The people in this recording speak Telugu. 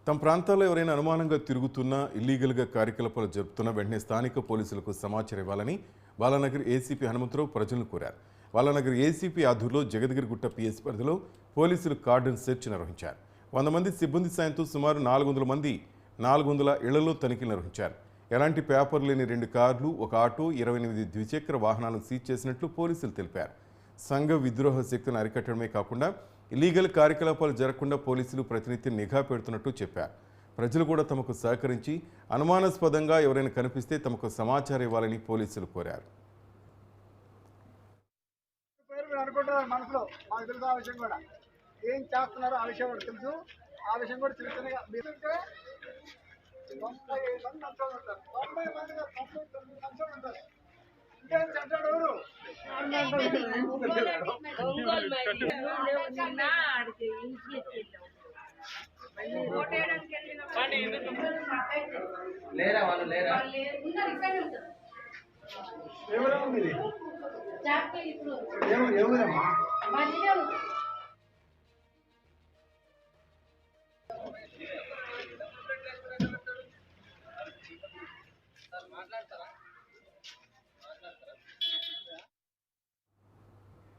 తమ ప్రాంతాల్లో ఎవరైనా అనుమానంగా తిరుగుతున్నా ఇల్లీగల్గా కార్యకలాపాలు జరుపుతున్నా వెంటనే స్థానిక పోలీసులకు సమాచారం ఇవ్వాలని బాలానగర్ ఏసీపీ హనుమంతరావు ప్రజలను కోరారు. బాలానగర్ ఏసీపీ ఆధ్వర్యంలో జగద్గిరిగుట్ట పిఎస్ పరిధిలో పోలీసులు కార్డన్ సెర్చ్ నిర్వహించారు. 100 మంది సిబ్బంది సాయంతో సుమారు 400 ఇళ్లలో తనిఖీలు నిర్వహించారు. ఎలాంటి పేపర్ లేని 2 కార్లు, 1 ఆటో, 28 ద్విచక్ర వాహనాలను సీజ్ చేసినట్లు పోలీసులు తెలిపారు. సంఘ విద్రోహ శక్తిని అరికట్టడమే కాకుండా ఇల్లీగల్ కార్యకలాపాలు జరగకుండా పోలీసులు ప్రతినిత్యం నిఘా పెడుతున్నట్టు చెప్పారు. ప్రజలు కూడా తమకు సహకరించి అనుమానాస్పదంగా ఎవరైనా కనిపిస్తే తమకు సమాచారం ఇవ్వాలని పోలీసులు కోరారు. ఏం చేస్తున్నారో ఆ విషయం కూడా తెలుసు. ఆ విషయం కూడా తెలుసునే 90 మందిగా 99 సంవత్సరాలు ఉంటారు. ఇంకేం చెడ్డాడు ఎవరు లేరా వాళ్ళు లేరా ఎవరమ్మా మీది ఎవరమ్మా మాట్లాడతారా?